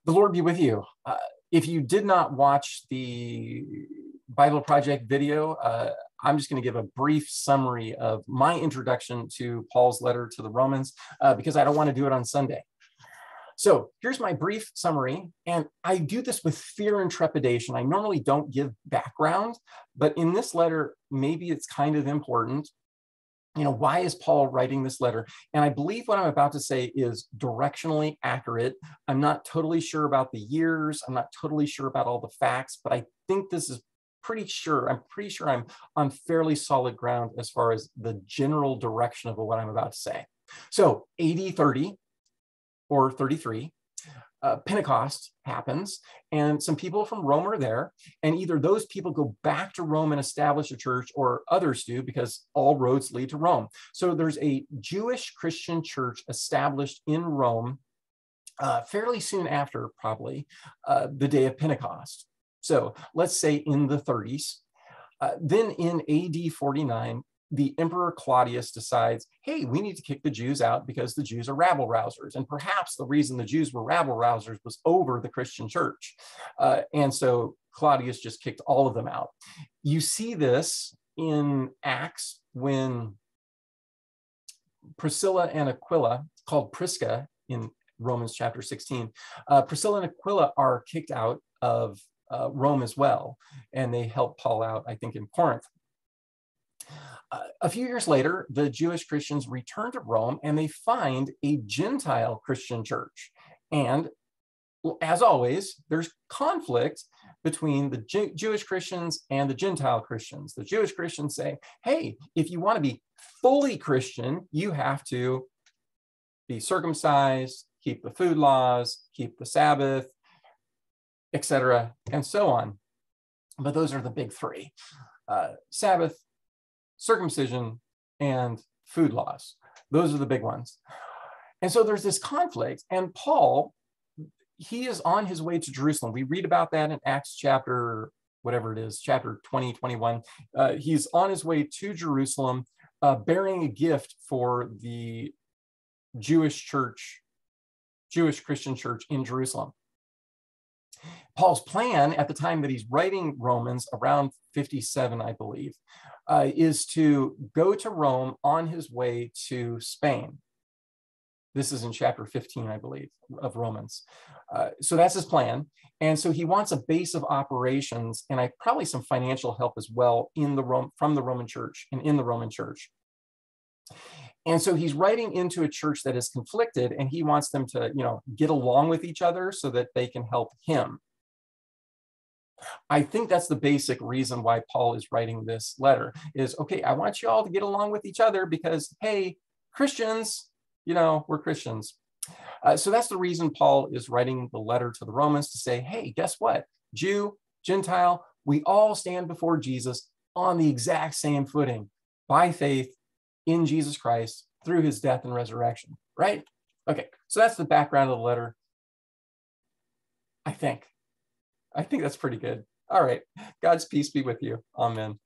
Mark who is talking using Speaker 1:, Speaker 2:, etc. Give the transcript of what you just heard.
Speaker 1: The Lord be with you. If you did not watch the Bible Project video, I'm just going to give a brief summary of my introduction to Paul's letter to the Romans because I don't want to do it on Sunday. So here's my brief summary, and I do this with fear and trepidation. I normally don't give background, but in this letter, maybe it's kind of important. You know, why is Paul writing this letter? And I believe what I'm about to say is directionally accurate. I'm not totally sure about the years. I'm not totally sure about all the facts, but I think this is I'm pretty sure I'm on fairly solid ground as far as the general direction of what I'm about to say. So AD 30 or 33, Pentecost happens, and some people from Rome are there, and either those people go back to Rome and establish a church, or others do, because all roads lead to Rome. So there's a Jewish Christian church established in Rome fairly soon after, probably, the day of Pentecost. So let's say in the 30s. Then in AD 49, the Emperor Claudius decides, hey, we need to kick the Jews out because the Jews are rabble rousers. And perhaps the reason the Jews were rabble rousers was over the Christian church. And so Claudius just kicked all of them out. You see this in Acts when Priscilla and Aquila, called Prisca in Romans chapter 16, Priscilla and Aquila are kicked out of Rome as well. And they help Paul out, I think, in Corinth. A few years later, the Jewish Christians return to Rome and they find a Gentile Christian church. And as always, there's conflict between the Jewish Christians and the Gentile Christians. The Jewish Christians say, hey, if you want to be fully Christian, you have to be circumcised, keep the food laws, keep the Sabbath, etc., and so on. But those are the big three: Sabbath, circumcision, and food laws. Those are the big ones. And so there's this conflict, and Paul, he is on his way to Jerusalem. We read about that in Acts chapter, whatever it is, chapter 20, 21. He's on his way to Jerusalem, bearing a gift for the Jewish Christian church in Jerusalem. Paul's plan at the time that he's writing Romans, around 57, I believe, is to go to Rome on his way to Spain. This is in chapter 15, I believe, of Romans. So that's his plan. And so he wants a base of operations and probably some financial help as well from the Roman church and in the Roman church. And so he's writing into a church that is conflicted, and he wants them to, get along with each other so that they can help him. I think that's the basic reason why Paul is writing this letter is, okay, I want you all to get along with each other because, hey, Christians, we're Christians. So that's the reason Paul is writing the letter to the Romans, to say, hey, guess what? Jew, Gentile, we all stand before Jesus on the exact same footing by faith in Jesus Christ through his death and resurrection, right? Okay, so that's the background of the letter. I think that's pretty good. All right, God's peace be with you. Amen.